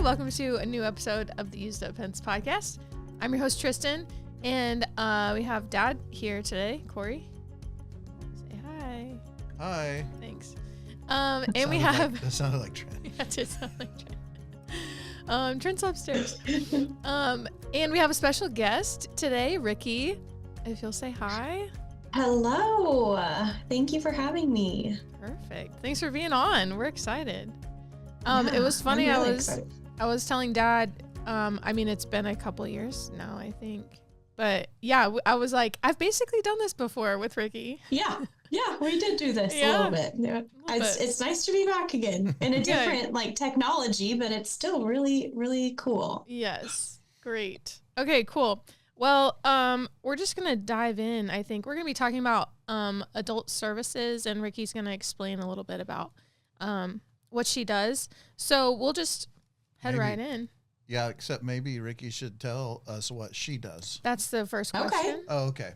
Welcome to a new episode of the Used Up Pence podcast. I'm your host, Tristen, and we have Dad here today, Corey. Say hi. Hi. Thanks. And we have... That sounded like Trent. Yeah, it did sound like Trent. Trent's upstairs. And we have a special guest today, Rikki. If you'll say hi. Hello. Thank you for having me. Perfect. Thanks for being on. We're excited. Yeah, it was funny. I'm really excited. I was telling Dad, it's been a couple years now, I think. But yeah, I was like, I've basically done this before with Rikki. Yeah, we did do this a little bit. Yeah. It's nice to be back again in a different technology, but it's still really, really cool. Yes. Great. Okay, cool. Well, we're just going to dive in. I think we're going to be talking about adult services, and Rikki's going to explain a little bit about what she does. So we'll just head right in. Yeah, except maybe Rikki should tell us what she does. That's the first question. Okay. Oh, okay.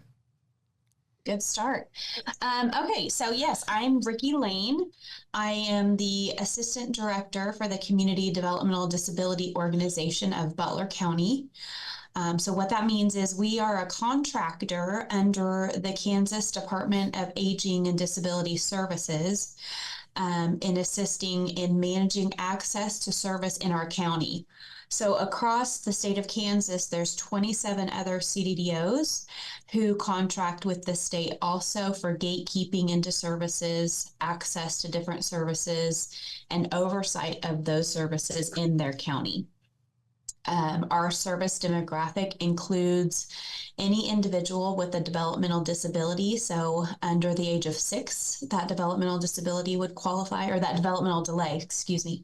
Good start. Okay, so yes, I'm Rikki Lane. I am the Assistant Director for the Community Developmental Disability Organization of Butler County. So what that means is we are a contractor under the Kansas Department of Aging and Disability Services in assisting in managing access to service in our county. So across the state of Kansas, there's 27 other CDDOs who contract with the state also for gatekeeping into services, access to different services, and oversight of those services in their county. Our service demographic includes any individual with a developmental disability. So under the age of 6, that developmental disability would qualify, or that developmental delay, excuse me.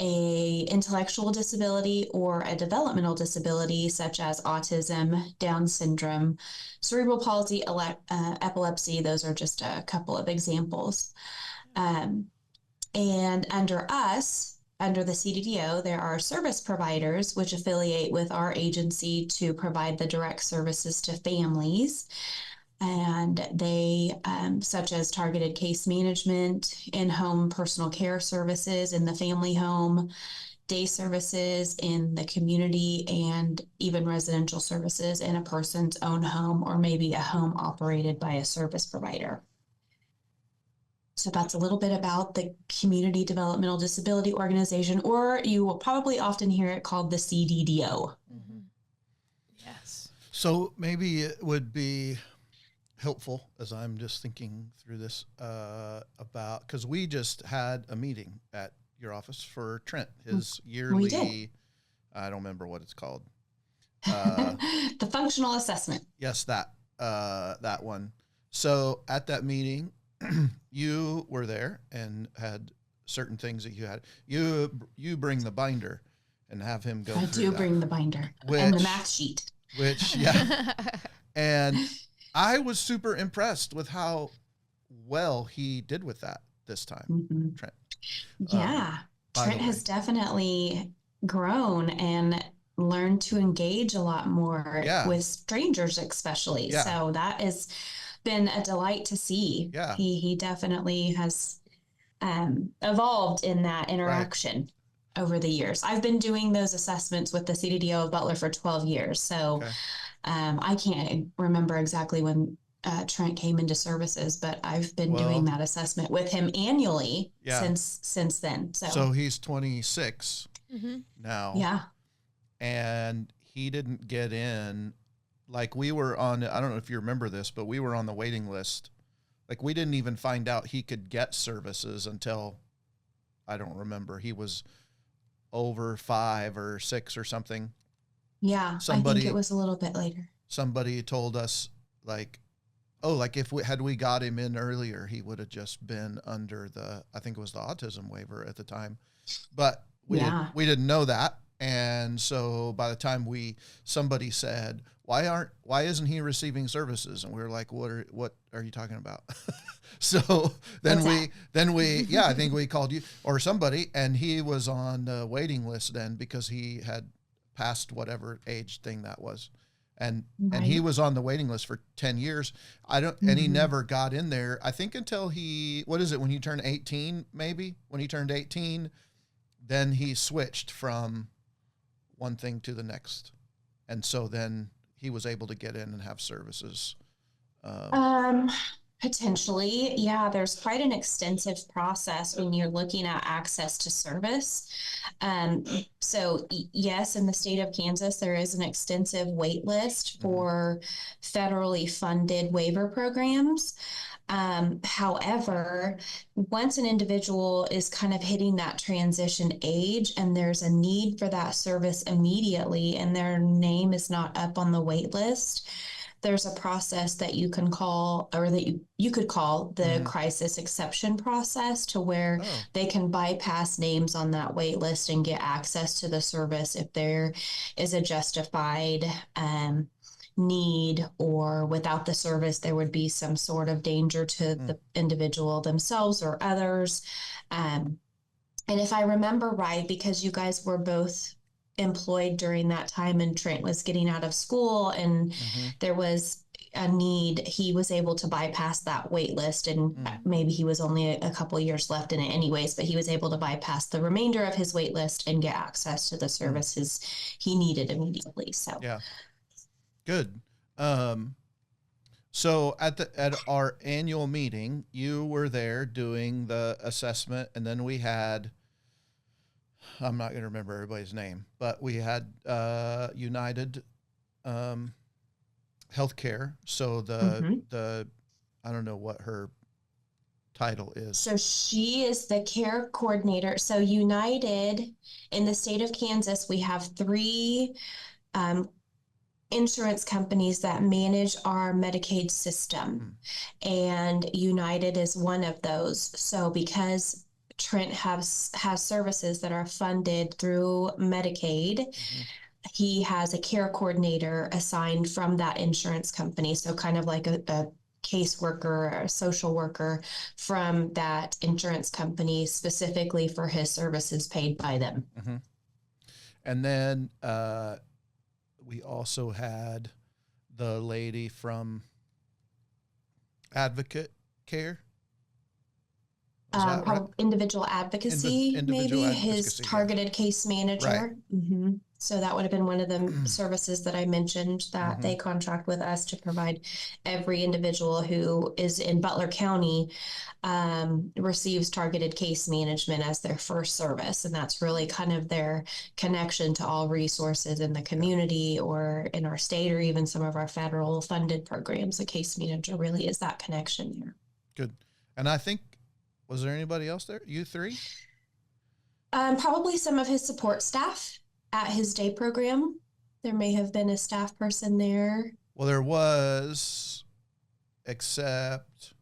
A intellectual disability or a developmental disability such as autism, Down syndrome, cerebral palsy, epilepsy. Those are just a couple of examples. And under us, under the CDDO, there are service providers which affiliate with our agency to provide the direct services to families. And they, such as targeted case management, in-home personal care services in the family home, day services in the community, and even residential services in a person's own home or maybe a home operated by a service provider. So that's a little bit about the Community Developmental Disability Organization, or you will probably often hear it called the CDDO. Mm-hmm. Yes. So maybe it would be helpful, as I'm just thinking through this, about, because we just had a meeting at your office for Trent, his yearly, I don't remember what it's called. The functional assessment. Yes, that one. So at that meeting, you were there and had certain things that you had. You bring the binder and have him go through that. I do bring the binder and the math sheet. And I was super impressed with how well he did with that this time, Trent. Yeah, Trent has definitely grown and learned to engage a lot more with strangers especially. Yeah. So that has been a delight to see. Yeah. He definitely has evolved in that interaction over the years. I've been doing those assessments with the CDDO of Butler for 12 years. So I can't remember exactly when Trent came into services, but I've been doing that assessment with him annually since then. So he's 26 now. Yeah. And he didn't get in, like we were on, I don't know if you remember this, but we were on the waiting list. Like we didn't even find out he could get services until, I don't remember, he was over 5 or 6 or something. Yeah, I think it was a little bit later. Somebody told us if we got him in earlier, he would have just been under I think it was the autism waiver at the time, but we didn't know that. And so by the time somebody said, why isn't he receiving services? And we were like, what are you talking about? So then I think we called you or somebody, and he was on the waiting list then because he had past whatever age thing that was. And he was on the waiting list for 10 years. And he never got in there, I think, until when you turn 18, maybe when he turned 18, then he switched from one thing to the next. And so then he was able to get in and have services. Potentially. Yeah, there's quite an extensive process when you're looking at access to service. So yes, in the state of Kansas, there is an extensive wait list for federally funded waiver programs. However, once an individual is kind of hitting that transition age and there's a need for that service immediately and their name is not up on the wait list, there's a process that you can call, or that you could call the crisis exception process, to where they can bypass names on that wait list and get access to the service if there is a justified need, or without the service there would be some sort of danger to the individual themselves or others. And if I remember right, because you guys were both employed during that time and Trent was getting out of school and there was a need, he was able to bypass that wait list, and maybe he was only a couple years left in it anyways, but he was able to bypass the remainder of his wait list and get access to the services he needed immediately. So yeah, good. So at our annual meeting, you were there doing the assessment, and then we had, I'm not going to remember everybody's name, but we had United Healthcare. So the I don't know what her title is. So she is the care coordinator. So United, in the state of Kansas, we have 3 insurance companies that manage our Medicaid system, and United is one of those. So because Trent has services that are funded through Medicaid, he has a care coordinator assigned from that insurance company. So kind of like a caseworker or a social worker from that insurance company, specifically for his services paid by them. And then we also had the lady from Advocate Care. Right? Individual advocacy, individual maybe advocacy, his targeted case manager. Right. So that would have been one of the services that I mentioned that they contract with us to provide. Every individual who is in Butler County receives targeted case management as their first service. And that's really kind of their connection to all resources in the community or in our state, or even some of our federal funded programs. A case manager really is that connection there. Good. And I think, was there anybody else there? You 3? Probably some of his support staff at his day program. There may have been a staff person there. Well, there was, except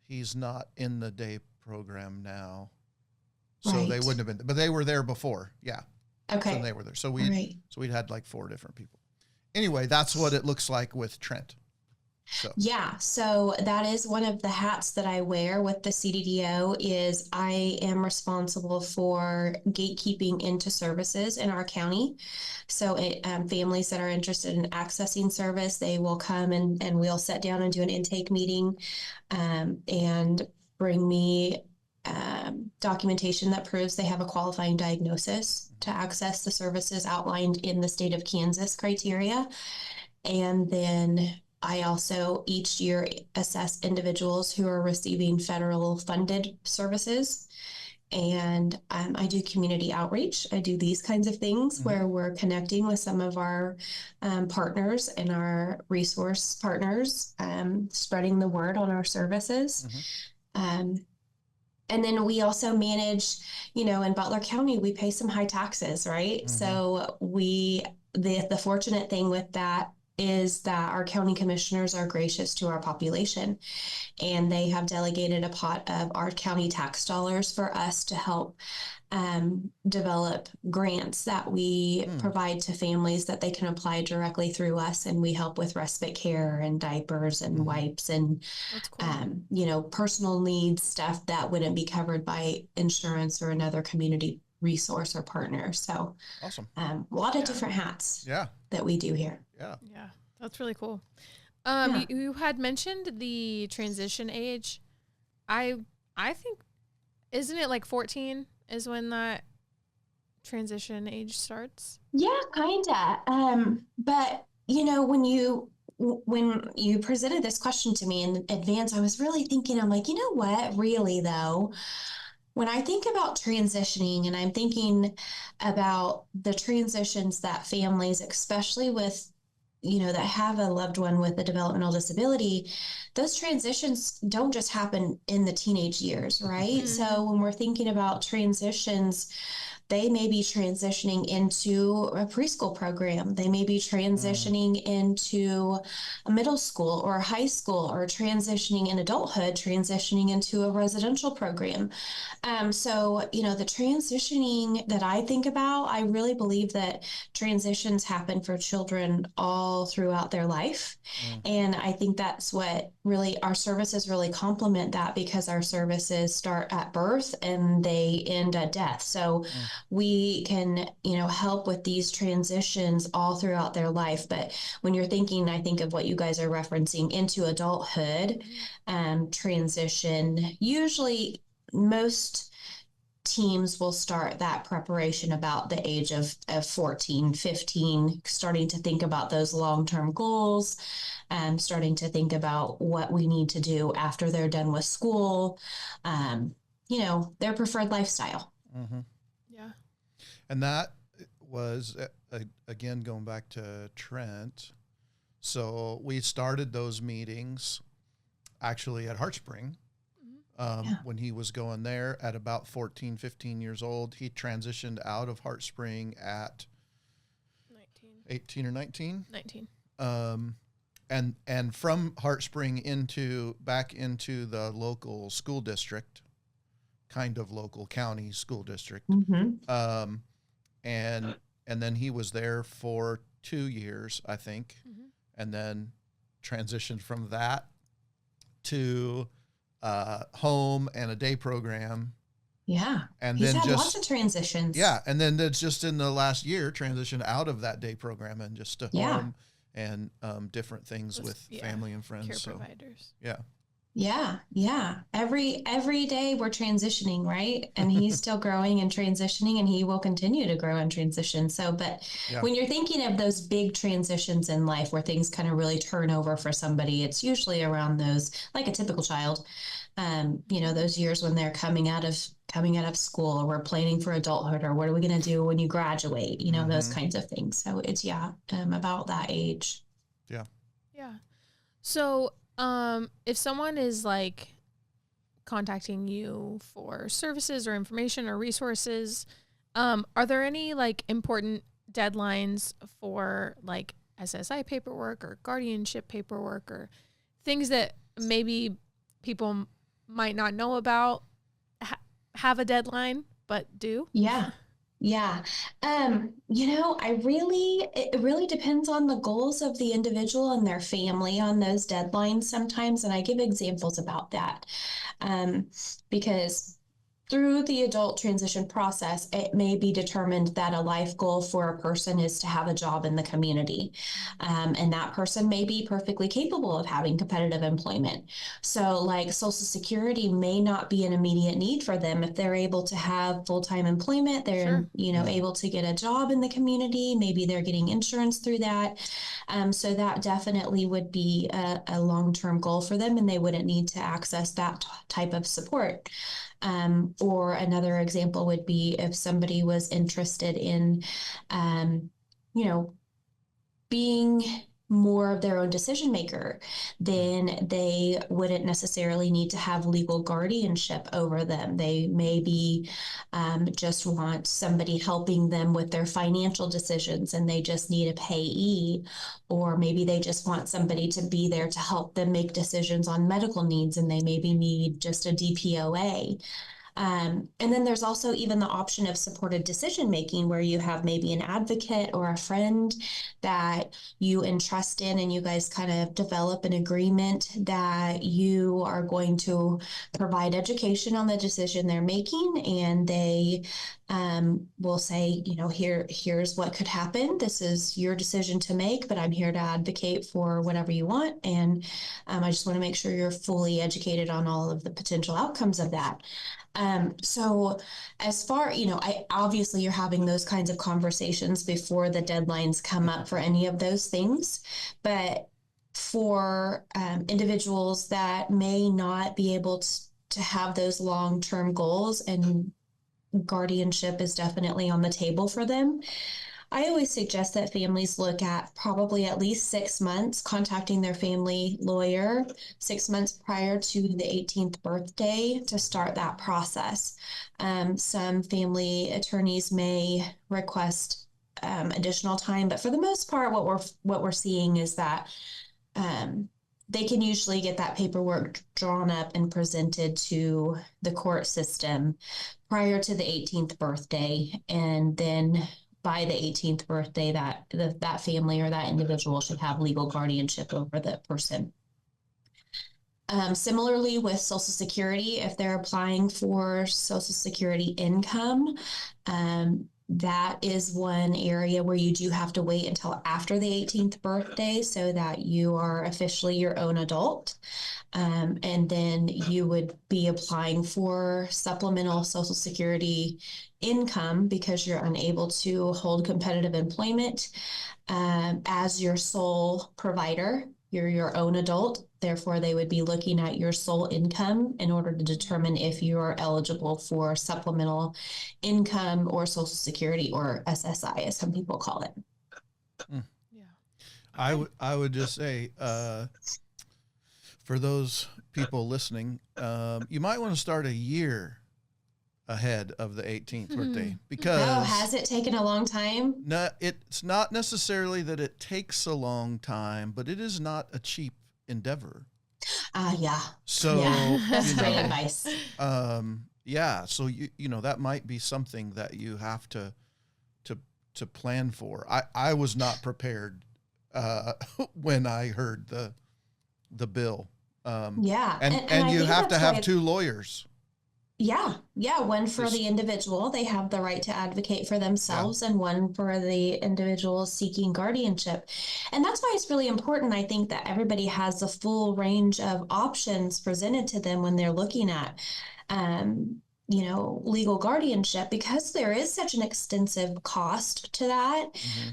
he's not in the day program now. So they wouldn't have been, but they were there before. Yeah. Okay. So they were there. So we'd had like 4 different people. Anyway, that's what it looks like with Trent. So that is one of the hats that I wear with the CDDO. Is I am responsible for gatekeeping into services in our county. So families that are interested in accessing service, they will come and we'll sit down and do an intake meeting and bring me documentation that proves they have a qualifying diagnosis to access the services outlined in the state of Kansas criteria. And then I also each year assess individuals who are receiving federal funded services. And I do community outreach. I do these kinds of things where we're connecting with some of our partners and our resource partners, spreading the word on our services. And then we also manage, in Butler County, we pay some high taxes, right? So the fortunate thing with that is that our county commissioners are gracious to our population, and they have delegated a pot of our county tax dollars for us to help develop grants that we provide to families that they can apply directly through us. And we help with respite care and diapers and wipes and, personal needs stuff that wouldn't be covered by insurance or another community resource or partner. So awesome. A lot of different hats that we do here. Yeah, that's really cool. You had mentioned the transition age. I think, isn't it like 14 is when that transition age starts? Yeah, kinda. But when you presented this question to me in advance, I was really thinking, I'm like, you know what, really though, when I think about transitioning and I'm thinking about the transitions that families, especially with, that have a loved one with a developmental disability, those transitions don't just happen in the teenage years, right? So when we're thinking about transitions, they may be transitioning into a preschool program. They may be transitioning into a middle school or high school, or transitioning in adulthood, transitioning into a residential program. So, the transitioning that I think about, I really believe that transitions happen for children all throughout their life. And I think that's what really our services really complement that, because our services start at birth and they end at death. So we can, help with these transitions all throughout their life. But when you're thinking, I think of what you guys are referencing into adulthood, transition, usually most teams will start that preparation about the age of 14, 15, starting to think about those long-term goals, and starting to think about what we need to do after they're done with school, their preferred lifestyle. Yeah. And that was, again, going back to Trent. So we started those meetings actually at Heartspring. When he was going there at about 14, 15 years old. He transitioned out of Heartspring at 18 or 19? 19. And from Heartspring back into the local school district, kind of local county school district. And then he was there for 2 years, I think, and then transitioned from that to home and a day program. Yeah. And he's then had lots of transitions. Yeah. And then it's just in the last year transitioned out of that day program and just to home and different things with family and friends. Care providers. Yeah. Yeah. Every day we're transitioning, right? And he's still growing and transitioning, and he will continue to grow and transition. So, but when you're thinking of those big transitions in life where things kind of really turn over for somebody, it's usually around those, like a typical child, those years when they're coming out of school, or we're planning for adulthood, or what are we going to do when you graduate, those kinds of things. So it's, about that age. Yeah. Yeah. So, if someone is like contacting you for services or information or resources, are there any like important deadlines for like SSI paperwork or guardianship paperwork, or things that maybe people might not know about, have a deadline, but do? Yeah. It really depends on the goals of the individual and their family on those deadlines sometimes. And I give examples about that, because through the adult transition process, it may be determined that a life goal for a person is to have a job in the community. And that person may be perfectly capable of having competitive employment. So like Social Security may not be an immediate need for them. If they're able to have full-time employment, they're, able to get a job in the community. Maybe they're getting insurance through that. So that definitely would be a long-term goal for them, and they wouldn't need to access that type of support. Or another example would be if somebody was interested in, being more of their own decision maker, then they wouldn't necessarily need to have legal guardianship over them. They maybe just want somebody helping them with their financial decisions, and they just need a payee. Or maybe they just want somebody to be there to help them make decisions on medical needs, and they maybe need just a DPOA. And then there's also even the option of supported decision making, where you have maybe an advocate or a friend that you entrust in, and you guys kind of develop an agreement that you are going to provide education on the decision they're making, and they we'll say, here's what could happen. This is your decision to make, but I'm here to advocate for whatever you want. And I just want to make sure you're fully educated on all of the potential outcomes of that. So as far, obviously you're having those kinds of conversations before the deadlines come up for any of those things, but for individuals that may not be able to have those long-term goals, and guardianship is definitely on the table for them, I always suggest that families look at probably at least 6 months, contacting their family lawyer 6 months prior to the 18th birthday to start that process. Some family attorneys may request additional time, but for the most part, what we're seeing is that they can usually get that paperwork drawn up and presented to the court system prior to the 18th birthday. And then by the 18th birthday, that family or that individual should have legal guardianship over the person. Similarly with Social Security, if they're applying for Social Security income, that is one area where you do have to wait until after the 18th birthday so that you are officially your own adult. And then you would be applying for supplemental Social Security income because you're unable to hold competitive employment as your sole provider. You're your own adult. Therefore, they would be looking at your sole income in order to determine if you are eligible for supplemental income or Social Security, or SSI, as some people call it. Yeah. I would just say, for those people listening, you might want to start a year ahead of the 18th birthday, because has it taken a long time? No, it's not necessarily that it takes a long time, but it is not a cheap endeavor. Yeah. So that's great advice. Yeah. So that might be something that you have to plan for. I was not prepared when I heard the bill. And you have to have 2 lawyers. Yeah. One for the individual. They have the right to advocate for themselves, and one for the individual seeking guardianship. And that's why it's really important, I think, that everybody has a full range of options presented to them when they're looking at legal guardianship, because there is such an extensive cost to that.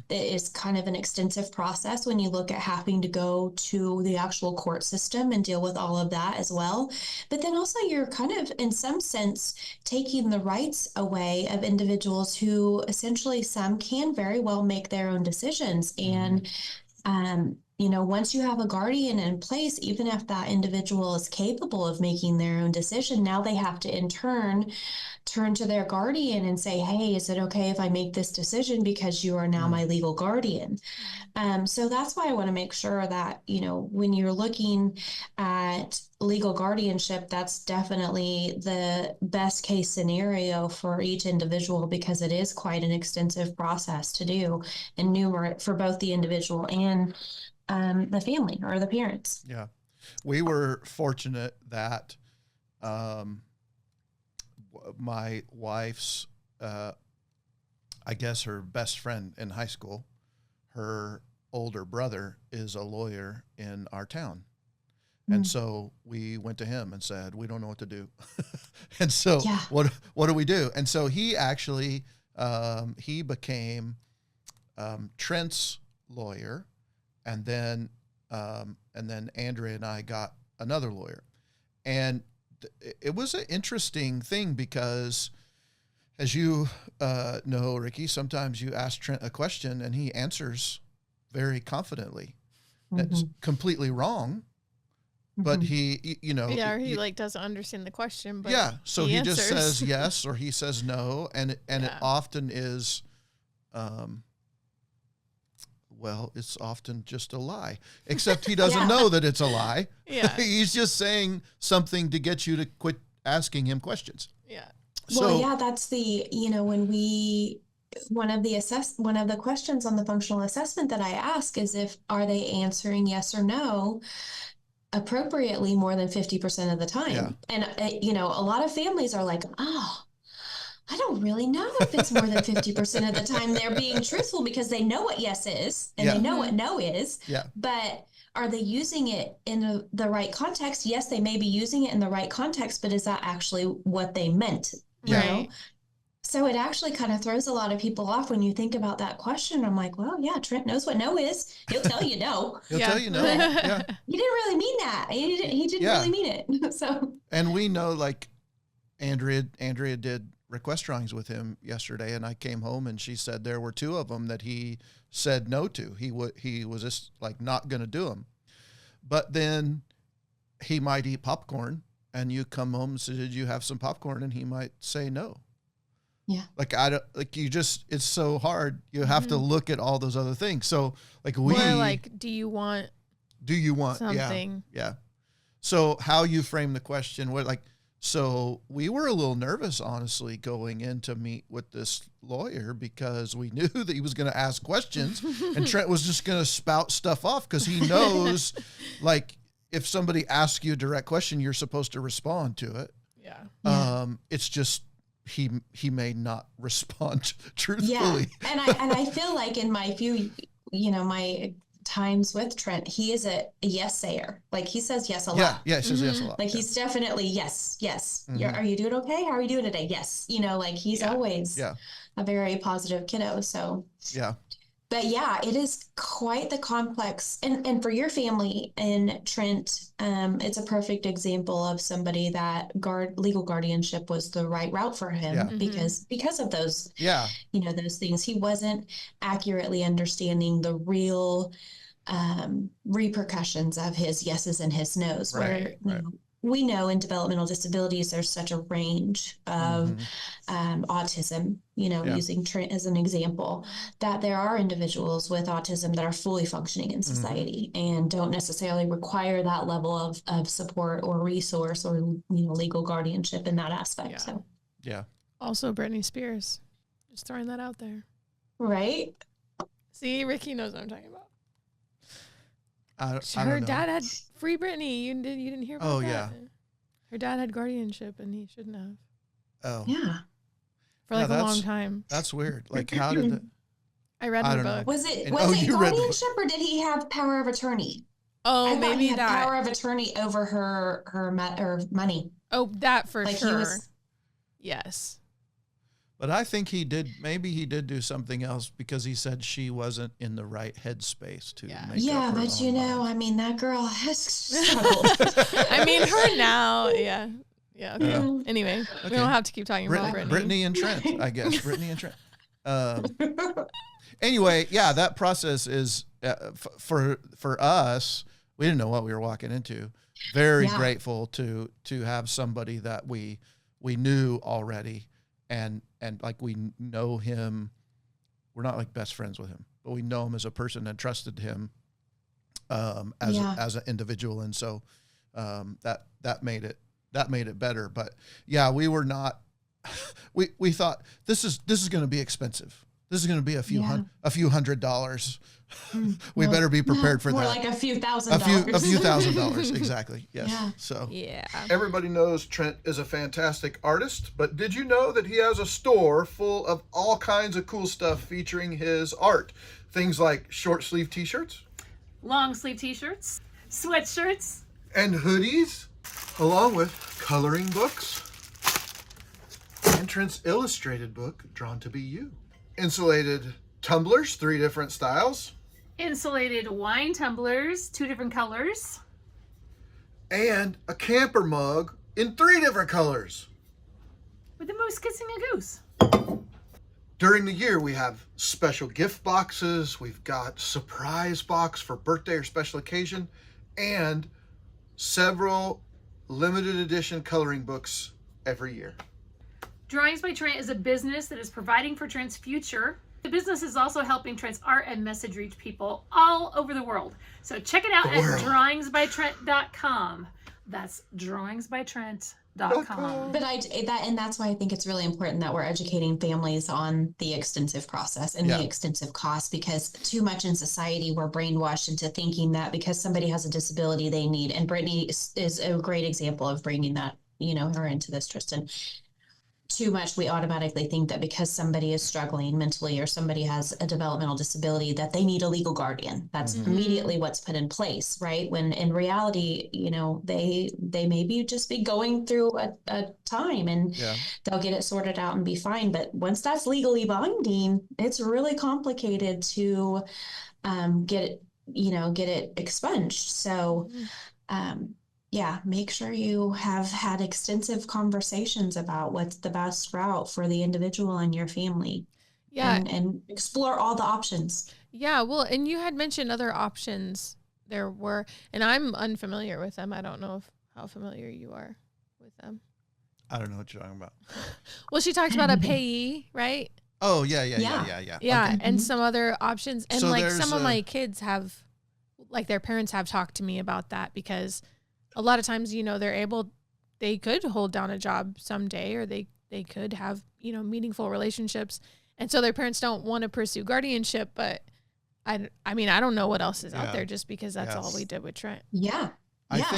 It is kind of an extensive process when you look at having to go to the actual court system and deal with all of that as well. But then also you're kind of, in some sense, taking the rights away of individuals who essentially, some can very well make their own decisions. And once you have a guardian in place, even if that individual is capable of making their own decision, now they have to in turn turn to their guardian and say, hey, is it okay if I make this decision because you are now my legal guardian? So that's why I want to make sure that, when you're looking at legal guardianship, that's definitely the best case scenario for each individual, because it is quite an extensive process to do, and numerous for both the individual and the family or the parents. Yeah. We were fortunate that my wife's, I guess her best friend in high school, her older brother is a lawyer in our town. And so we went to him and said, we don't know what to do. And so what do we do? And so he actually, he became Trent's lawyer. And then Andrea and I got another lawyer. And it was an interesting thing because, as you know, Rikki, sometimes you ask Trent a question and he answers very confidently. That's completely wrong. But he, or he doesn't understand the question. But so he just says yes, or he says no. And it often is, it's often just a lie, except he doesn't know that it's a lie. Yeah. He's just saying something to get you to quit asking him questions. Yeah. That's the, one of the questions on the functional assessment that I ask is are they answering yes or no appropriately more than 50% of the time? Yeah. And, a lot of families are like, I don't really know if it's more than 50% of the time they're being truthful because they know what yes is and they know what no is. Yeah. But are they using it in the right context? Yes, they may be using it in the right context, but is that actually what they meant? You know? So it actually kind of throws a lot of people off when you think about that question. I'm like, well, yeah, Trent knows what no is. He'll tell you no. He'll tell you no. Yeah. He didn't really mean that. He didn't really mean it. So. And we know, like, Andrea did request drawings with him yesterday, and I came home and she said there were 2 of them that he said no to. He was just like not going to do them. But then he might eat popcorn, and you come home and say, "Did you have some popcorn?" And he might say no. Yeah. Like, it's so hard. You have to look at all those other things. So like do you want something? Yeah. So how you frame the question, so we were a little nervous, honestly, going in to meet with this lawyer because we knew that he was going to ask questions and Trent was just going to spout stuff off because he knows, like, if somebody asks you a direct question, you're supposed to respond to it. Yeah. It's just he may not respond truthfully. Yeah. And I feel like in my few, my times with Trent, he is a yes sayer. Like, he says yes a lot. Yeah, he says yes a lot. Like, he's definitely yes. Are you doing okay? How are you doing today? Yes. Like, he's always a very positive kiddo. So yeah. But yeah, it is quite the complex. And for your family and Trent, it's a perfect example of somebody that legal guardianship was the right route for him because of those, those things. He wasn't accurately understanding the real repercussions of his yeses and his nos. Right. We know in developmental disabilities, there's such a range of autism, using Trent as an example, that there are individuals with autism that are fully functioning in society and don't necessarily require that level of support or resource or, legal guardianship in that aspect. Yeah. So, yeah. Also, Britney Spears. Just throwing that out there. Right. See, Rikki knows what I'm talking about. Her dad had free Britney. You didn't hear about that? Yeah. Her dad had guardianship, and he shouldn't have. Oh. Yeah. For a long time. That's weird. Like, how did it? I read her book. Was it guardianship, or did he have power of attorney? Oh, I maybe he had that. Power of attorney over her money. Oh, that for like sure. Yes. But I think maybe he did do something else because he said she wasn't in the right headspace to make up her but own mind. that girl has struggled. her now, yeah. Yeah, okay. Anyway, we don't have to keep talking about Britney. Brittany and Trent, I guess. Brittany and Trent. Anyway, that process is, for us, we didn't know what we were walking into. Very grateful to have somebody that we knew already. And like, we know him, we're not like best friends with him, but we know him as a person and trusted him as an individual. And so that made it better. But we were not, we thought this is going to be expensive. This is going to be a few $100s. We better be prepared for that. More like a few $1,000s. A few $1,000s, exactly. Yes. Yeah. So everybody knows Trent is a fantastic artist, but did you know that he has a store full of all kinds of cool stuff featuring his art? Things like short sleeve t-shirts, long sleeve t-shirts, sweatshirts, and hoodies, along with coloring books and Trent's illustrated book, Drawn to Be You. Insulated tumblers, 3 different styles. Insulated wine tumblers, 2 different colors. And a camper mug in 3 different colors. With the moose kissing a goose. During the year, we have special gift boxes. We've got surprise box for birthday or special occasion. And several limited edition coloring books every year. Drawings by Trent is a business that is providing for Trent's future. The business is also helping Trent's art and message reach people all over the world. So check it out at drawingsbytrent.com. That's drawingsbytrent.com. But that's why I think it's really important that we're educating families on the extensive process and the extensive cost, because too much in society we're brainwashed into thinking that because somebody has a disability they need. And Brittany is a great example of bringing that, her into this, Tristen. too much, we automatically think that because somebody is struggling mentally or somebody has a developmental disability, that they need a legal guardian. That's immediately what's put in place, right? When in reality, you know, they maybe just be going through a time and they'll get it sorted out and be fine. But once that's legally binding, it's really complicated to get it expunged. So, make sure you have had extensive conversations about what's the best route for the individual and your family. Yeah. And explore all the options. Yeah. Well, and you had mentioned other options there were, and I'm unfamiliar with them. I don't know how familiar you are with them. I don't know what you're talking about. Well, she talked about a payee, right? Oh, yeah. Yeah. Okay. And some other options. And So like some of my kids have, like their parents have talked to me about that, because a lot of times, you know, they could hold down a job someday, or they could have, you know, meaningful relationships. And so their parents don't want to pursue guardianship, but I mean, I don't know what else is out there, just because that's all we did with Trent. Yeah.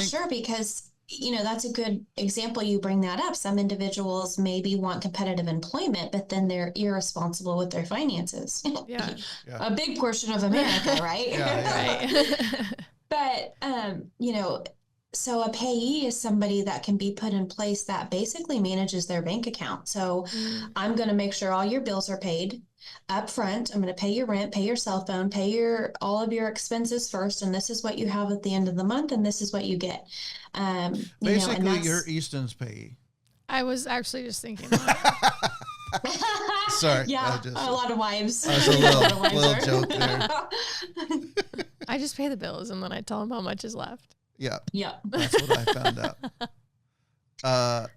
Sure. Because, you know, that's a good example. You bring that up. Some individuals maybe want competitive employment, but then they're irresponsible with their finances. Yeah. A big portion of America, right? Right. But, you know, so a payee is somebody that can be put in place that basically manages their bank account. So I'm going to make sure all your bills are paid up front. I'm going to pay your rent, pay your cell phone, pay all of your expenses first. And this is what you have at the end of the month. And this is what you get. Basically, you're Easton's payee. I was actually just thinking that. Sorry. Yeah, a lot of wives. That was a little joke there. I just pay the bills, and then I tell them how much is left. Yeah. That's what I found out. I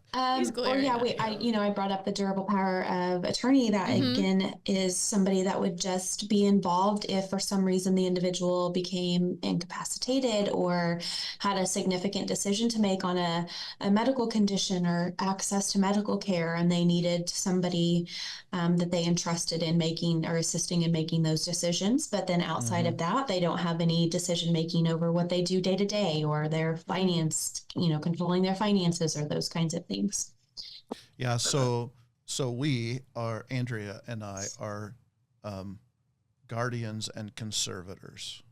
brought up the durable power of attorney. That again is somebody that would just be involved if for some reason the individual became incapacitated or had a significant decision to make on a medical condition or access to medical care, and they needed somebody that they entrusted in making or assisting in making those decisions. But then outside of that, they don't have any decision making over what they do day to day or their finance, you know, controlling their finances or those kinds of things. Yeah. So we are, Andrea and I are guardians and conservators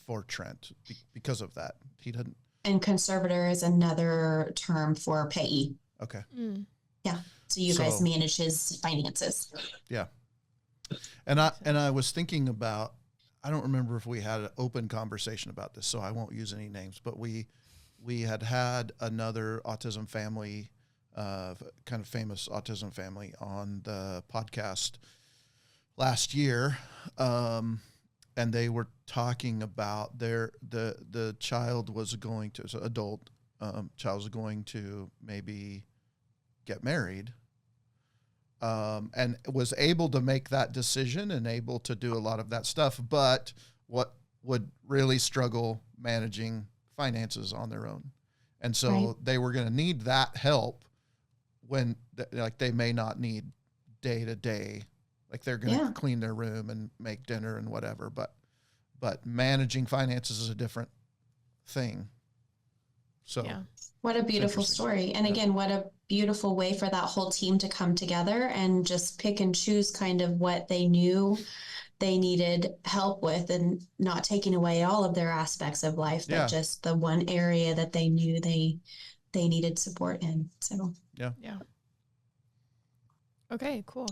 for Trent because of that. He didn't. And conservator is another term for payee. Okay. Yeah. So you guys manage his finances. Yeah. And I was thinking about, I don't remember if we had an open conversation about this, so I won't use any names, but we had another autism family, kind of famous autism family on the podcast last year. And they were talking about the child was going to, so adult child was going to maybe get married, and was able to make that decision and able to do a lot of that stuff, but what would really struggle managing finances on their own. And so they were going to need that help when they may not need day to day, like they're going to clean their room and make dinner and whatever, but managing finances is a different thing. So what a beautiful story. And again, what a beautiful way for that whole team to come together and just pick and choose kind of what they knew they needed help with, and not taking away all of their aspects of life, but just the one area that they knew they needed support in. So yeah. Okay, cool.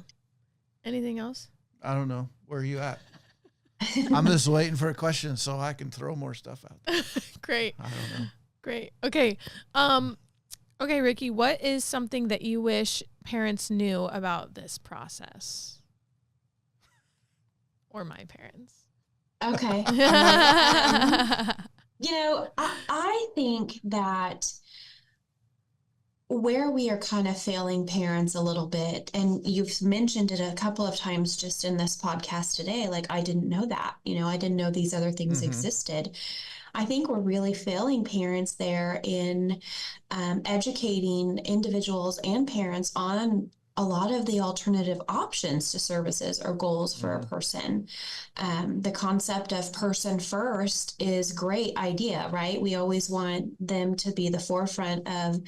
Anything else? I don't know. Where are you at? I'm just waiting for a question so I can throw more stuff out there. Great. I don't know. Great. Okay. Okay, Rikki, what is something that you wish parents knew about this process? Or my parents. Okay. You know, I think that where we are kind of failing parents a little bit, and you've mentioned it a couple of times just in this podcast today, like, I didn't know that, you know, I didn't know these other things existed. I think we're really failing parents there in educating individuals and parents on a lot of the alternative options to services or goals for a person. The concept of person first is a great idea, right? We always want them to be the forefront of,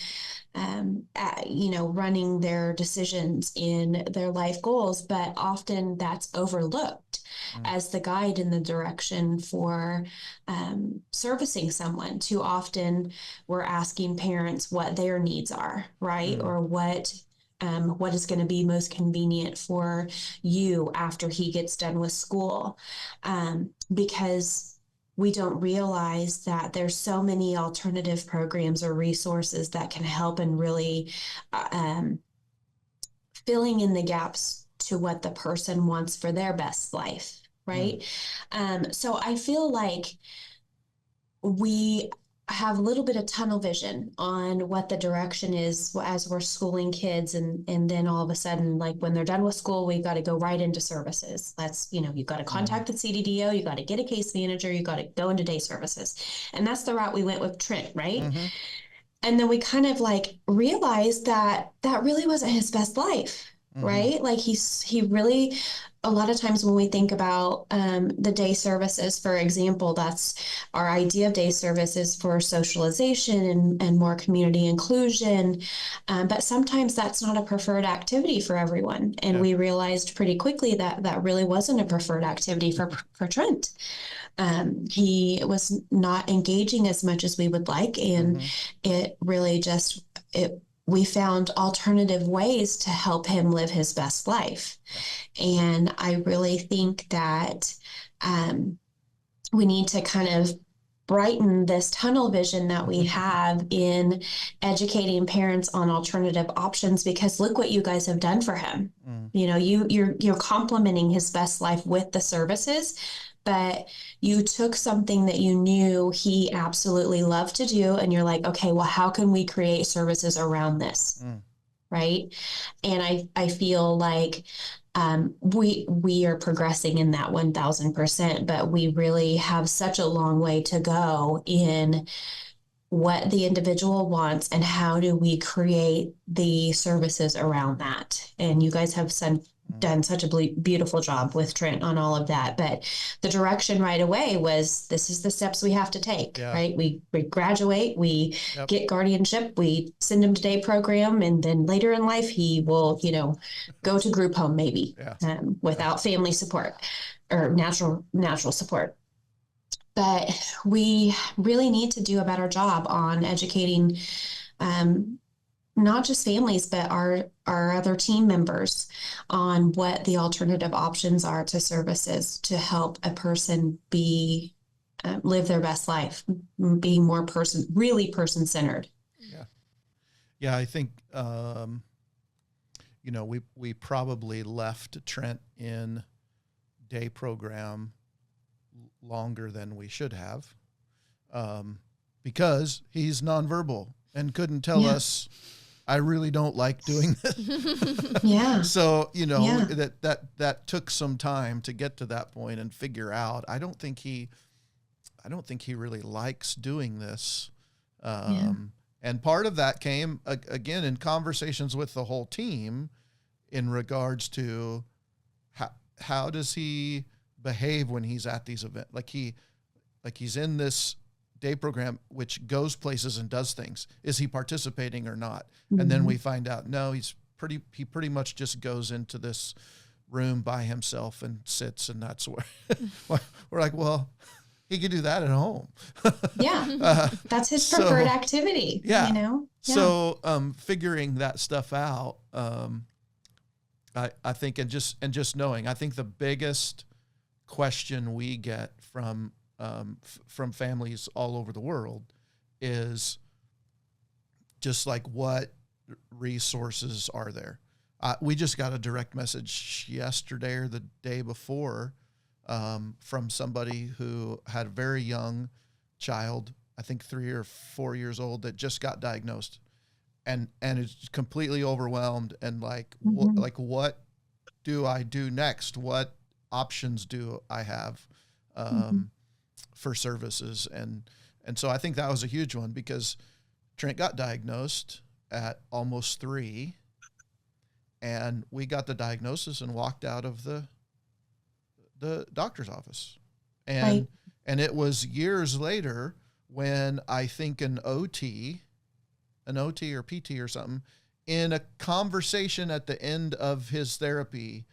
running their decisions in their life goals, but often that's overlooked as the guide in the direction for servicing someone. Too often we're asking parents what their needs are, right? Or what is going to be most convenient for you after he gets done with school, because we don't realize that there's so many alternative programs or resources that can help in really filling in the gaps to what the person wants for their best life, right? So I feel like we have a little bit of tunnel vision on what the direction is as we're schooling kids. And then all of a sudden, like when they're done with school, we got to go right into services. That's, you've got to contact the CDDO, you got to get a case manager, you got to go into day services. And that's the route we went with Trent, right? And then we kind of like realized that that really wasn't his best life, right? Like he really, a lot of times when we think about the day services, for example, that's our idea of day services for socialization and more community inclusion. But sometimes that's not a preferred activity for everyone. And we realized pretty quickly that that really wasn't a preferred activity for Trent. He was not engaging as much as we would like. And it really just, we found alternative ways to help him live his best life. And I really think that we need to kind of brighten this tunnel vision that we have in educating parents on alternative options, because look what you guys have done for him. You're complementing his best life with the services, but you took something that you knew he absolutely loved to do, and you're like, okay, well, how can we create services around this? Right. And I feel like we are progressing in that 1000%, but we really have such a long way to go in what the individual wants and how do we create the services around that. And you guys have done such a beautiful job with Trent on all of that. But the direction right away was, this is the steps we have to take, right? We graduate, we get guardianship, we send him to day program, and then later in life, he will, go to group home maybe without family support or natural support. But we really need to do a better job on educating not just families, but our other team members on what the alternative options are to services to help a person live their best life, being more really person-centered. Yeah. I think, we probably left Trent in day program longer than we should have, because he's nonverbal and couldn't tell us, I really don't like doing this. So, that took some time to get to that point and figure out, I don't think he really likes doing this. And part of that came again in conversations with the whole team in regards to how does he behave when he's at these events? Like he's in this day program, which goes places and does things. Is he participating or not? And then we find out, no, he pretty much just goes into this room by himself and sits. And that's where we're like, well, he could do that at home. That's his preferred activity. So, figuring that stuff out, I think, and just knowing, I think the biggest question we get from families all over the world is just like, what resources are there? We just got a direct message yesterday or the day before from somebody who had a very young child, I think 3 or 4 years old, that just got diagnosed and is completely overwhelmed and like, what do I do next? What options do I have for services? And so I think that was a huge one, because Trent got diagnosed at almost 3, And we got the diagnosis and walked out of the doctor's office. And it was years later when I think an OT or PT or something, in a conversation at the end of his therapy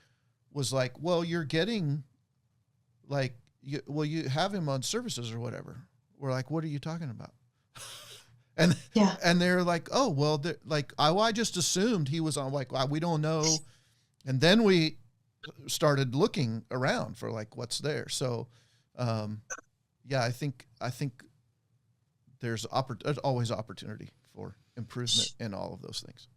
was like, well, you're getting like, you have him on services or whatever. We're like, what are you talking about? And they're like, oh, well, I just assumed he was on, like, we don't know. And then we started looking around for like, what's there. So, I think there's always opportunity for improvement in all of those things.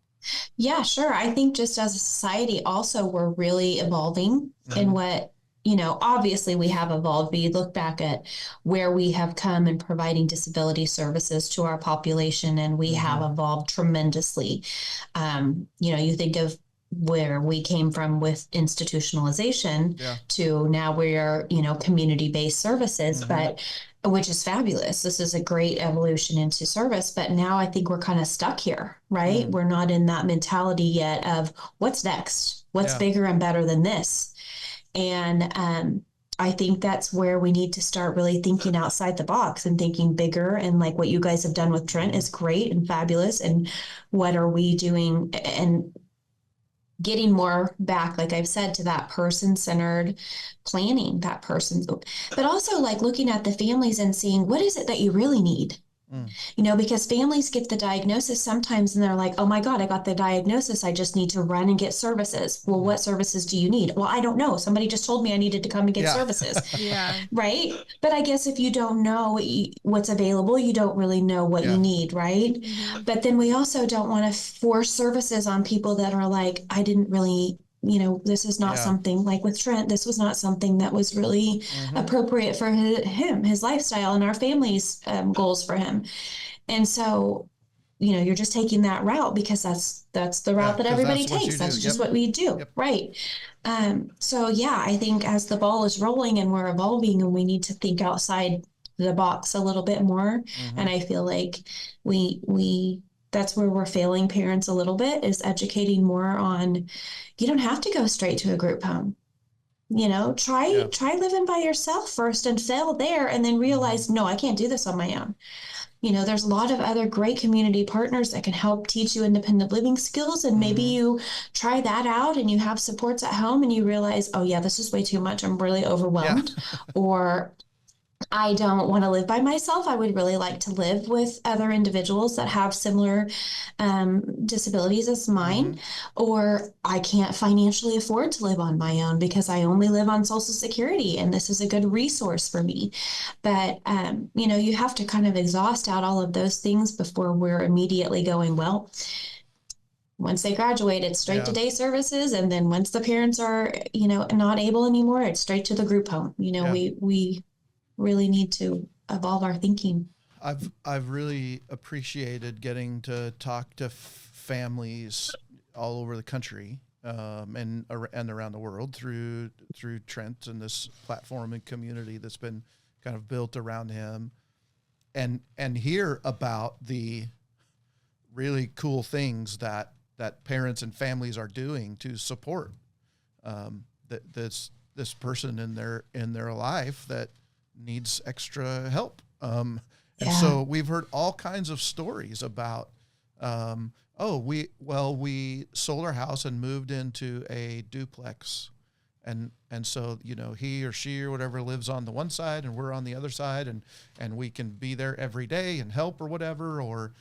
Yeah, sure. I think just as a society also, we're really evolving in what, obviously we have evolved. We look back at where we have come in providing disability services to our population, and we have evolved tremendously. You think of where we came from with institutionalization to now we're, community-based services, but which is fabulous. This is a great evolution into service, but now I think we're kind of stuck here, right? We're not in that mentality yet of what's next, what's bigger and better than this. And I think that's where we need to start really thinking outside the box and thinking bigger. And like what you guys have done with Trent is great and fabulous. And what are we doing? And getting more back, like I've said, to that person-centered planning, but also like looking at the families and seeing what is it that you really need? Because families get the diagnosis sometimes and they're like, oh my God, I got the diagnosis. I just need to run and get services. Well, what services do you need? Well, I don't know. Somebody just told me I needed to come and get services. Right. But I guess if you don't know what's available, you don't really know what you need. Right. But then we also don't want to force services on people that are like, I didn't really, this is not something like with Trent. This was not something that was really appropriate for his lifestyle and our family's goals for him. And so, you're just taking that route because that's the route that everybody takes. That's just what we do. Right. So I think as the ball is rolling and we're evolving and we need to think outside the box a little bit more. And I feel like that's where we're failing parents a little bit, is educating more on, you don't have to go straight to a group home. Try living by yourself first and fail there and then realize, no, I can't do this on my own. There's a lot of other great community partners that can help teach you independent living skills. And maybe you try that out and you have supports at home and you realize, oh yeah, this is way too much. I'm really overwhelmed. Or I don't want to live by myself. I would really like to live with other individuals that have similar disabilities as mine, or I can't financially afford to live on my own because I only live on Social Security and this is a good resource for me. But, you have to kind of exhaust out all of those things before we're immediately going, well, once they graduate, it's straight to day services. And then once the parents are, not able anymore, it's straight to the group home. We really need to evolve our thinking. I've really appreciated getting to talk to families all over the country and around the world through Trent and this platform and community that's been kind of built around him, and hear about the really cool things that parents and families are doing to support this person in their life that needs extra help. And so we've heard all kinds of stories about, we sold our house and moved into a duplex. And so, he or she or whatever lives on the one side and we're on the other side and we can be there every day and help or whatever. Or,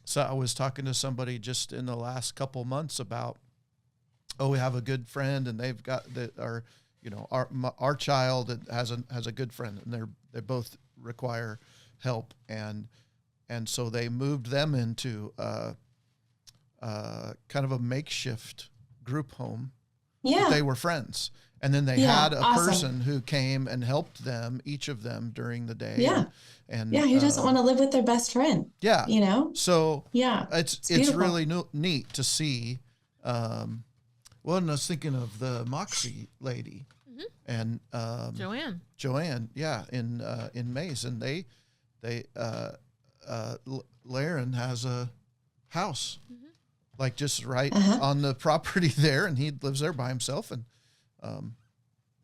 so I was talking to somebody just in the last couple months about, we have a good friend and they've got our child has a good friend and they both require help, and so they moved them into kind of a makeshift group home. They were friends, and then they had a person who came and helped them, each of them, during the day. Who doesn't want to live with their best friend? So it's really neat to see. Well, and I was thinking of the Moxie lady and Joanne, in Mays, and they Laren has a house like just right on the property there, and he lives there by himself. And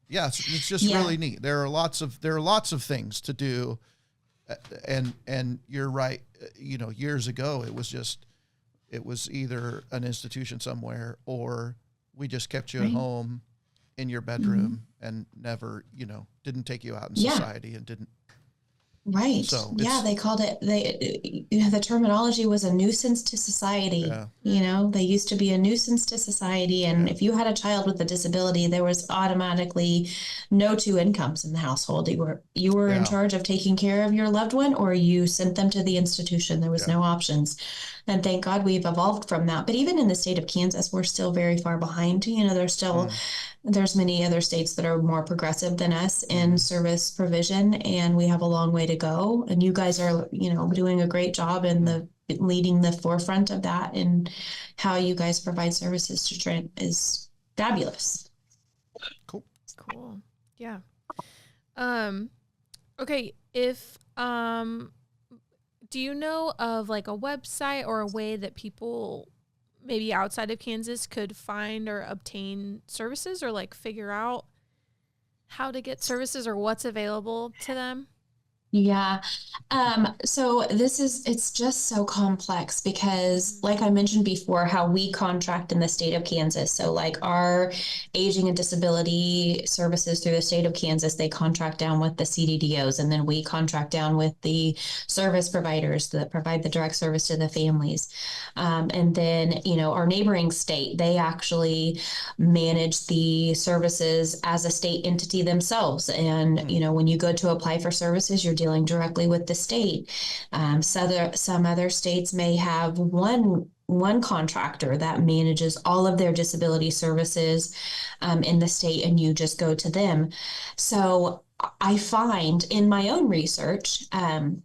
it's just really neat. There are lots of things to do, and you're right. Years ago it was either an institution somewhere, or we just kept you at home in your bedroom and never, didn't take you out in society and didn't. Right. So they called it, the terminology was a nuisance to society. Yeah. They used to be a nuisance to society. And if you had a child with a disability, there was automatically no two incomes in the household. You were in charge of taking care of your loved one, or you sent them to the institution. There was no options. And thank God we've evolved from that. But even in the state of Kansas, we're still very far behind. There's still, there's many other states that are more progressive than us in service provision, and we have a long way to go. And you guys are, doing a great job in leading the forefront of that, and how you guys provide services to Trent is fabulous. Cool. Yeah. Okay. Do you know of like a website or a way that people maybe outside of Kansas could find or obtain services, or like figure out how to get services or what's available to them? Yeah. So it's just so complex because, like I mentioned before, how we contract in the state of Kansas. So like our aging and disability services through the state of Kansas, they contract down with the CDDOs, and then we contract down with the service providers that provide the direct service to the families. And then, our neighboring state, they actually manage the services as a state entity themselves. And, when you go to apply for services, you're dealing directly with the state. Some other states may have one contractor that manages all of their disability services in the state, and you just go to them. So I find in my own research,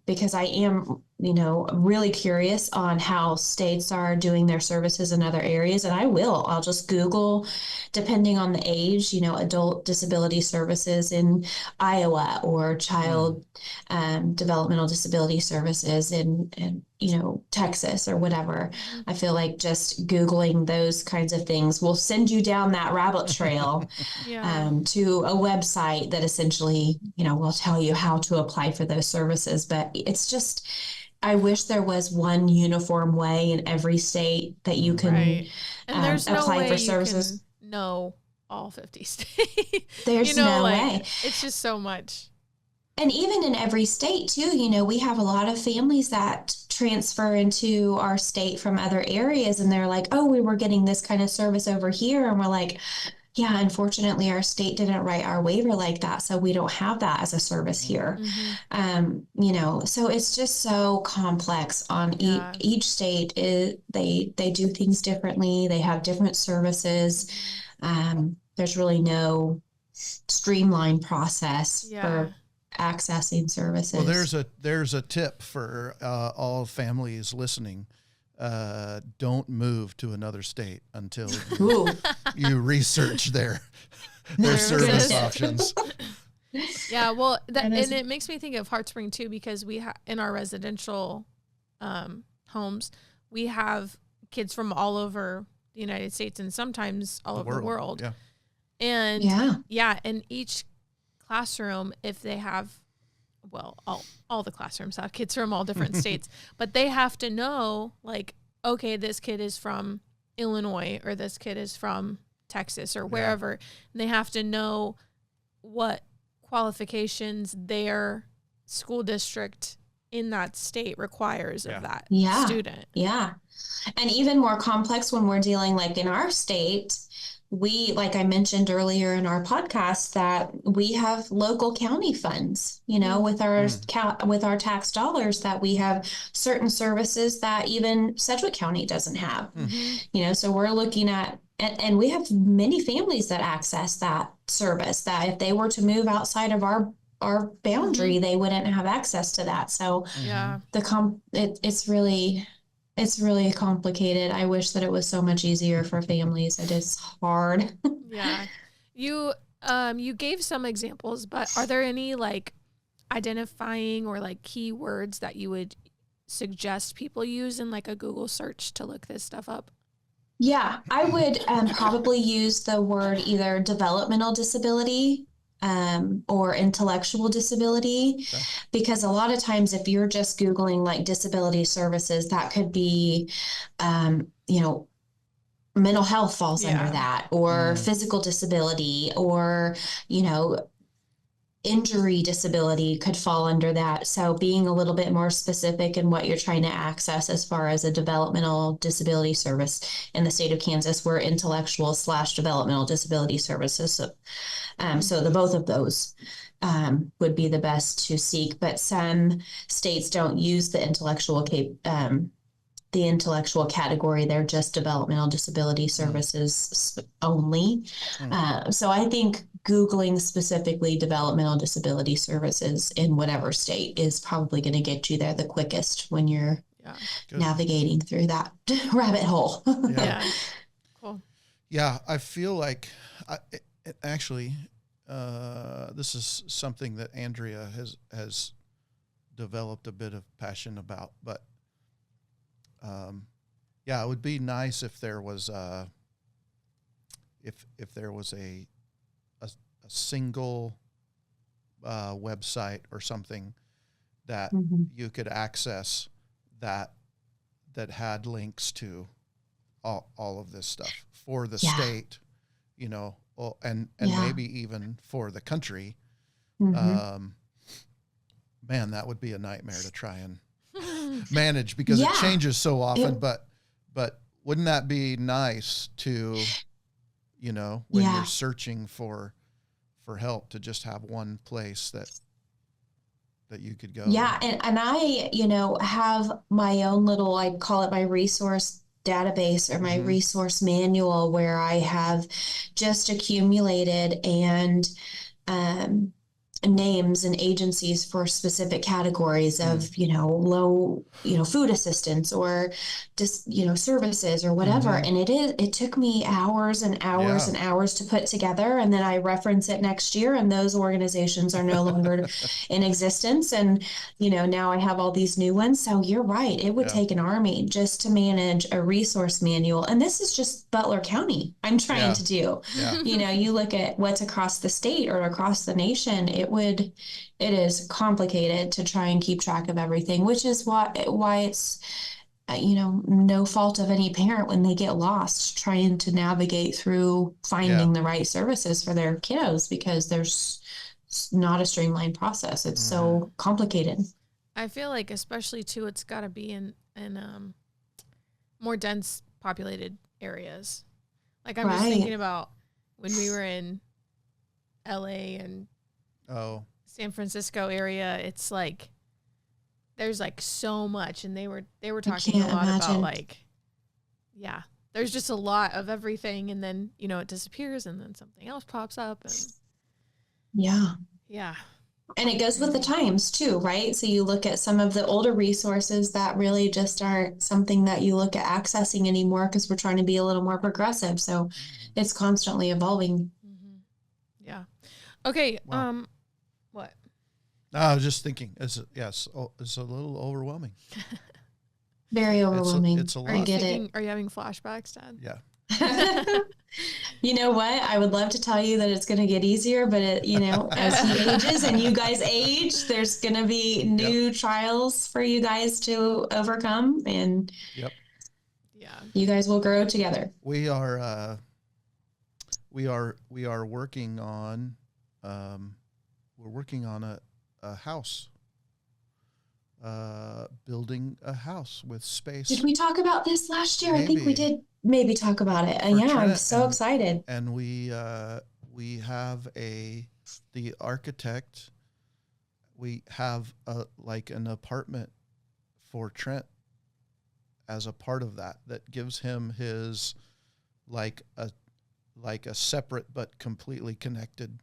because I am, really curious on how states are doing their services in other areas. And I'll just Google, depending on the age, adult disability services in Iowa, or child developmental disability services in Texas, or whatever. I feel like just Googling those kinds of things will send you down that rabbit trail to a website that essentially, will tell you how to apply for those services. But it's just, I wish there was one uniform way in every state that you can and there's apply no way for services. You can know all 50 states. There's no way. It's just so much. And even in every state too, we have a lot of families that transfer into our state from other areas, and they're like, oh, we were getting this kind of service over here. And we're like, yeah, unfortunately, our state didn't write our waiver like that, so we don't have that as a service here. So it's just so complex on each state. They do things differently. They have different services. There's really no streamlined process for accessing services. Well, there's a tip for all families listening. Don't move to another state until you research their service options. Yeah, well, and it makes me think of Heart Spring too, because we in our residential homes, we have kids from all over the United States and sometimes all over the world. Yeah. And in each classroom, if they have, all the classrooms have kids from all different states, but they have to know, like, okay, this kid is from Illinois, or this kid is from Texas, or wherever. And they have to know what qualifications their school district in that state requires of that student. Yeah. And even more complex when we're dealing, like in our state, we, like I mentioned earlier in our podcast, that we have local county funds, with our tax dollars, that we have certain services that even Sedgwick County doesn't have. So we're looking at, and we have many families that access that service, that if they were to move outside of our boundary, they wouldn't have access to that. So it's really complicated. I wish that it was so much easier for families. It is hard. Yeah. You gave some examples, but are there any like identifying or like keywords that you would suggest people use in like a Google search to look this stuff up? Yeah, I would probably use the word either developmental disability or intellectual disability, Okay. because a lot of times if you're just Googling like disability services, that could be, you know, mental health falls under that, or physical disability, or, you know, injury disability could fall under that. So being a little bit more specific in what you're trying to access as far as a developmental disability service in the state of Kansas, we're intellectual / developmental disability services. So the both of those would be the best to seek, but some states don't use the intellectual category. They're just developmental disability services only. So I think Googling specifically developmental disability services in whatever state is probably going to get you there the quickest when you're navigating through that rabbit hole. Yeah. Cool. Yeah, I feel like actually this is something that Andrea has developed a bit of passion about, but yeah, it would be nice if there was if there was a single website or something that you could access that had links to all of this stuff for the state, you know, and maybe even for the country. Man, that would be a nightmare to try and manage because it changes so often. But wouldn't that be nice to, you know, when you're searching for help, to just have one place that you could go? Yeah, and I, you know, have my own little, I call it my resource database or my resource manual, where I have just accumulated and names and agencies for specific categories of, you know, low, you know, food assistance or just, you know, services or whatever. And it took me hours and hours and hours to put together. And then I reference it next year and those organizations are no longer in existence. And, you know, now I have all these new ones. So you're right. It would take an army just to manage a resource manual. And this is just Butler County I'm trying to do. You know, you look at what's across the state or across the nation, it is complicated to try and keep track of everything, which is why it's, you know, no fault of any parent when they get lost trying to navigate through finding the right services for their kiddos, because there's not a streamlined process. It's so complicated. I feel like especially too, it's got to be in more dense populated areas. Like I'm just thinking about when we were in LA and San Francisco area, it's like there's like so much, and they were talking a lot about like there's just a lot of everything, and then, you know, it disappears and then something else pops up, and and it goes with the times too, right? So you look at some of the older resources that really just aren't something that you look at accessing anymore, because we're trying to be a little more progressive. So it's constantly evolving. Okay. What? No, I was just thinking, it's a little overwhelming. Very overwhelming. It's a lot. I get it. Are you having flashbacks, Dad? Yeah. You know what? I would love to tell you that it's going to get easier, but it, you know, as he ages and you guys age, there's going to be new trials for you guys to overcome, and you guys will grow together. We are working on a house, building a house with space. Did we talk about this last year? Maybe. I think we did maybe talk about it. I'm so excited. And we have the architect, we have an apartment for Trent as a part of that gives him his like a separate but completely connected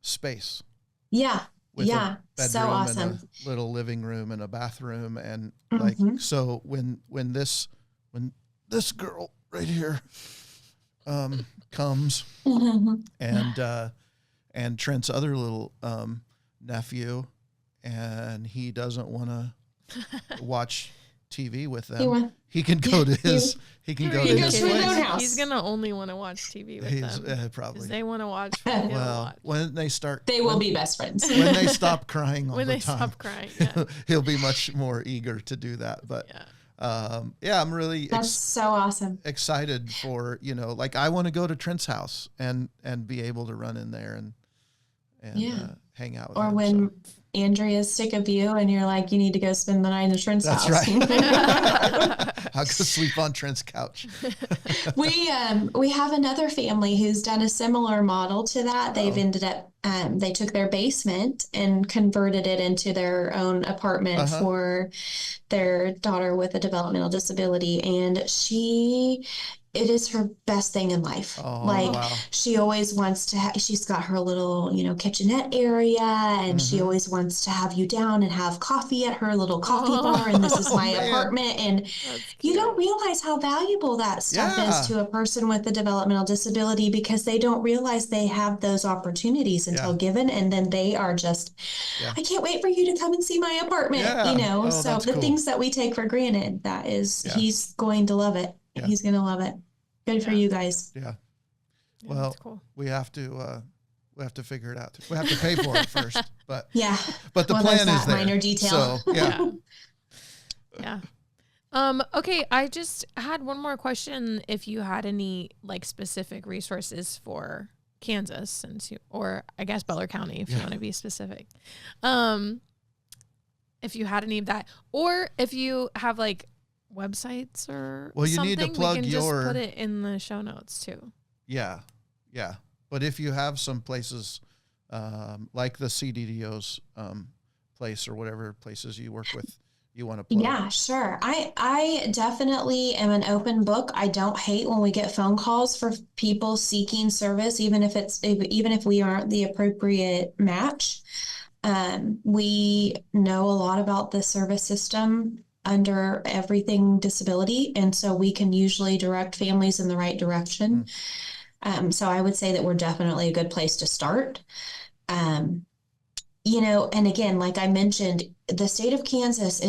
space. With a bedroom so awesome. And a little living room and a bathroom, and so when this girl right here comes and Trent's other little nephew, and he doesn't want to watch TV with them, he can go to his place. He's gonna only want to watch TV with them. Probably they want to watch. When they will be best friends. When they stop crying all the time. When they stop crying, he'll be much more eager to do that. But I'm really that's so awesome. Excited for like I want to go to Trent's house and be able to run in there and hang out with him. Or when Andrea's sick of you and you're like, you need to go spend the night in Trent's house. That's right. I'll go sleep on Trent's couch. We have another family who's done a similar model to that. They've ended up, they took their basement and converted it into their own apartment for their daughter with a developmental disability. And it is her best thing in life. She always wants to she's got her little, kitchenette area, and she always wants to have you down and have coffee at her little coffee bar. And this is my apartment. And you don't realize how valuable that stuff is to a person with a developmental disability, because they don't realize they have those opportunities until given. And then they are just, I can't wait for you to come and see my apartment, so the things that we take for granted, that is, he's going to love it. Yeah. He's going to love it. Good for you guys. Yeah. Well, cool. we have to figure it out. We have to pay for it first, but but the plan is there. Minor detail. So, yeah. Okay. I just had one more question. If you had any specific resources for Kansas, or I guess Butler County, if you want to be specific, if you had any of that, or if you have websites or you need to plug we can just put it in the show notes too. Yeah. But if you have some places like the CDDO's place or whatever places you work with, you want to plug. Yeah, sure. I definitely am an open book. I don't hate when we get phone calls for people seeking service, even if we aren't the appropriate match. We know a lot about the service system under everything disability, and so we can usually direct families in the right direction. So I would say that we're definitely a good place to start. And again, like I mentioned, the state of Kansas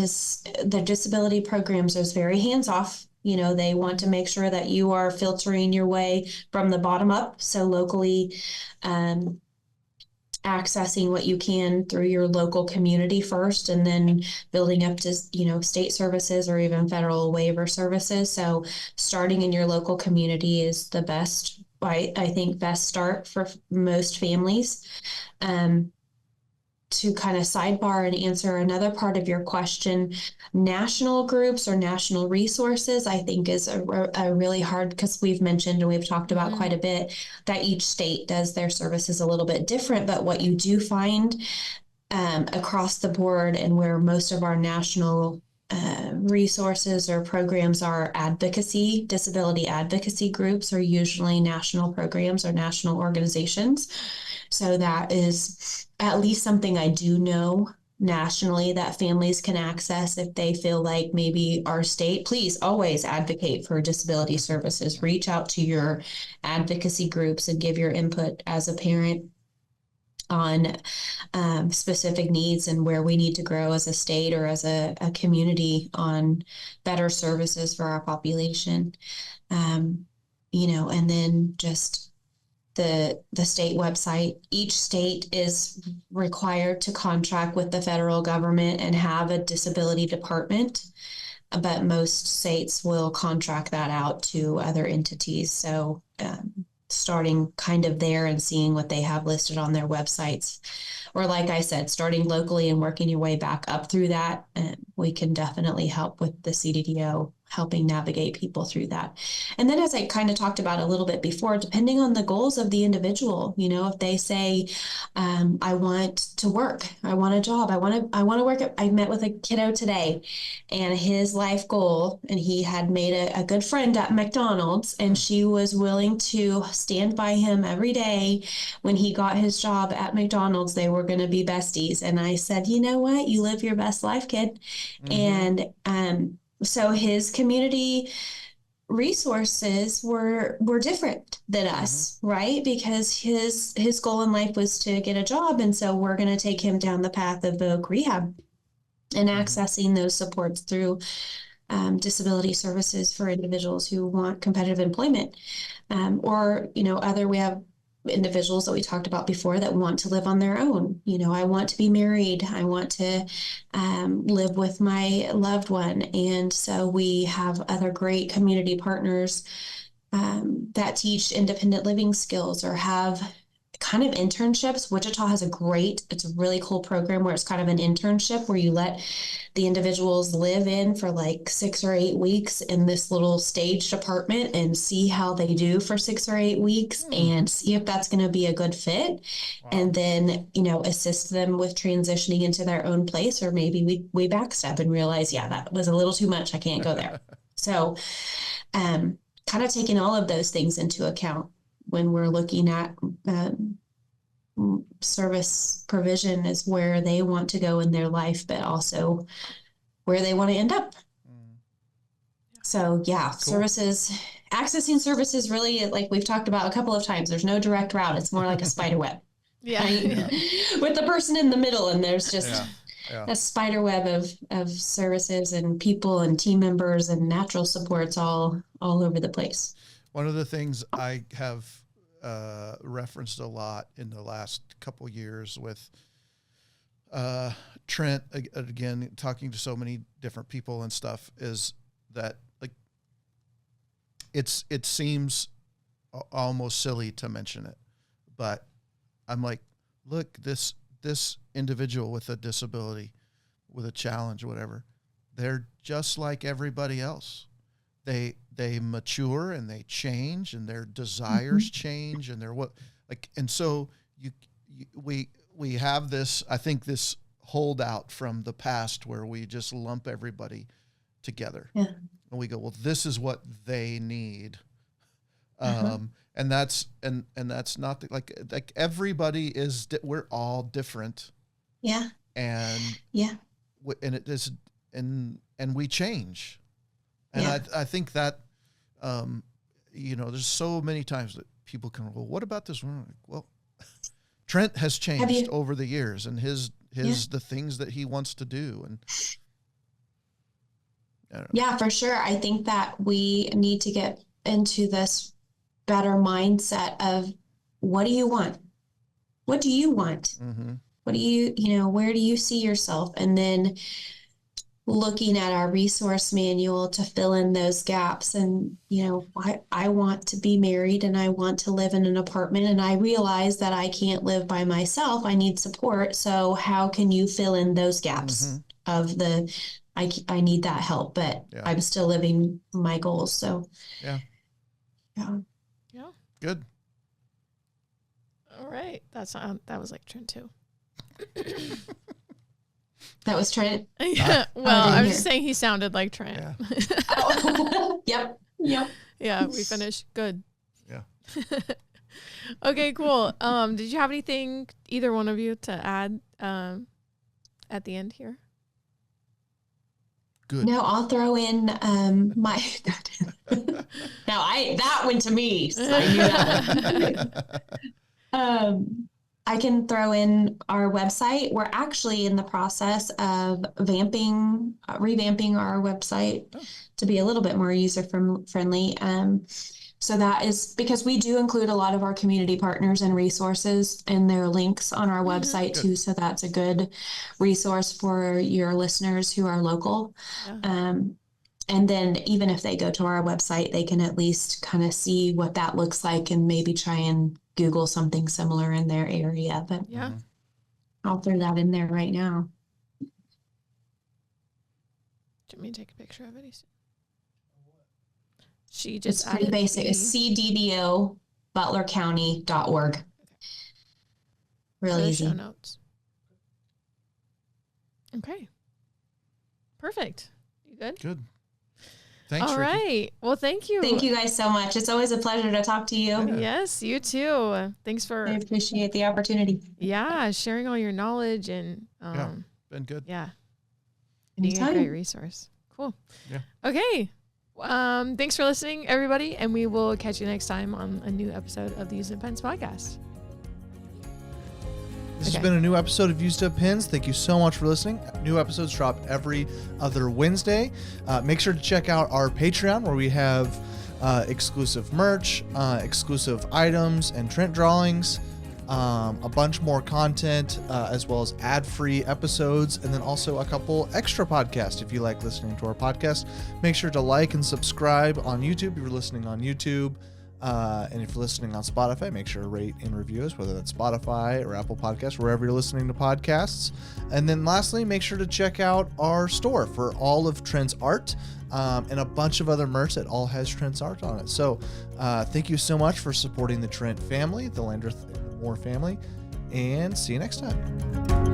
the disability programs is very hands-off. They want to make sure that you are filtering your way from the bottom up. So locally, accessing what you can through your local community first, and then building up to, state services or even federal waiver services. So starting in your local community is the best, I think, best start for most families. To kind of sidebar and answer another part of your question, national groups or national resources, I think is a really hard, because we've mentioned and we've talked about quite a bit that each state does their services a little bit different. But what you do find across the board, and where most of our national resources or programs are disability advocacy groups, are usually national programs or national organizations. So that is at least something I do know nationally that families can access if they feel like maybe our state. Please always advocate for disability services. Reach out to your advocacy groups and give your input as a parent on specific needs and where we need to grow as a state or as a community on better services for our population. And then just the state website. Each state is required to contract with the federal government and have a disability department, but most states will contract that out to other entities. So starting kind of there and seeing what they have listed on their websites, or like I said, starting locally and working your way back up through that, we can definitely help with the CDDO, helping navigate people through that. And then, as I kind of talked about a little bit before, depending on the goals of the individual, if they say, I want to work, I want a job, I want to work I met with a kiddo today, and his life goal, and he had made a good friend at McDonald's, and she was willing to stand by him every day when he got his job at McDonald's. They were going to be besties. And I said, you know what, you live your best life, kid. And so his community resources were different than us, right? Because his goal in life was to get a job. And so we're going to take him down the path of voc rehab and accessing those supports through disability services for individuals who want competitive employment. We have individuals that we talked about before that want to live on their own. I want to be married. I want to live with my loved one. And so we have other great community partners that teach independent living skills or have kind of internships. Wichita has it's a really cool program where it's kind of an internship where you let the individuals live in for like 6 or 8 weeks in this little staged apartment and see how they do for 6 or 8 weeks and see if that's going to be a good fit. Wow. And then, assist them with transitioning into their own place, or maybe we backstep and realize, that was a little too much. I can't go there. So, kind of taking all of those things into account when we're looking at service provision is where they want to go in their life, but also where they want to end up. So cool. Services, accessing services really, like we've talked about a couple of times, there's no direct route. It's more like a spider web. With the person in the middle, and there's just a spider web of services and people and team members and natural supports all over the place. One of the things I have referenced a lot in the last couple years with Trent, again, talking to so many different people and stuff, is that like it seems almost silly to mention it, but I'm like, look, this individual with a disability, with a challenge, whatever, they're just like everybody else. They mature and they change, and their desires change, and and so we have this, I think, this holdout from the past where we just lump everybody together, and we go, well, this is what they need, and that's not like everybody is. We're all different, and it is, and we change. And I think that, there's so many times that people can, well, what about this one? Well, Trent has changed over the years, and the things that he wants to do. And I don't know. Yeah, for sure. I think that we need to get into this better mindset of, what do you want? What do you want? Mm-hmm. What do you, where do you see yourself? And then looking at our resource manual to fill in those gaps. And, I want to be married and I want to live in an apartment, and I realize that I can't live by myself. I need support. So how can you fill in those gaps of I need that help, but I'm still living my goals. So yeah. Good. All right. That was like Trent too. That was Trent? Yeah. Well, I was just saying he sounded like Trent. Yeah. Yep. Yeah, we finished. Good. Yeah. Okay, cool. Did you have anything, either one of you, to add at the end here? Good. No, I'll throw in my... Now, that went to me, so I knew that one. I can throw in our website. We're actually in the process of revamping our website to be a little bit more user-friendly. So that is because we do include a lot of our community partners and resources and their links on our website too. So that's a good resource for your listeners who are local. Yeah. And then even if they go to our website, they can at least kind of see what that looks like and maybe try and Google something similar in their area. But I'll throw that in there right now. Do you want me to take a picture of it, Easton? She just It's pretty basic. It's CDDO, butlercounty.org. Okay. Really easy. Show notes. Okay. Perfect. You good? Good. Thanks, All Rikki. right. Well, thank you. Thank you guys so much. It's always a pleasure to talk to you. Yeah. Yes, you too. Thanks for... I appreciate the opportunity. Yeah, sharing all your knowledge and... been good. Yeah. Anytime. Being a great resource. Cool. Yeah. Okay. Thanks for listening, everybody, and we will catch you next time on a new episode of the Use It Pens podcast. This has been a new episode of Used Up Pins. Thank you so much for listening. New episodes drop every other Wednesday. Make sure to check out our Patreon, where we have exclusive merch, exclusive items and Trent drawings, a bunch more content, as well as ad-free episodes, and then also a couple extra podcasts. If you like listening to our podcast, make sure to like and subscribe on YouTube if you're listening on YouTube. And if you're listening on Spotify, make sure to rate and review us, whether that's Spotify or Apple Podcasts, wherever you're listening to podcasts. And then lastly, make sure to check out our store for all of Trent's art, and a bunch of other merch that all has Trent's art on it. So thank you so much for supporting the Trent family, the Landreth and Moore family, and see you next time.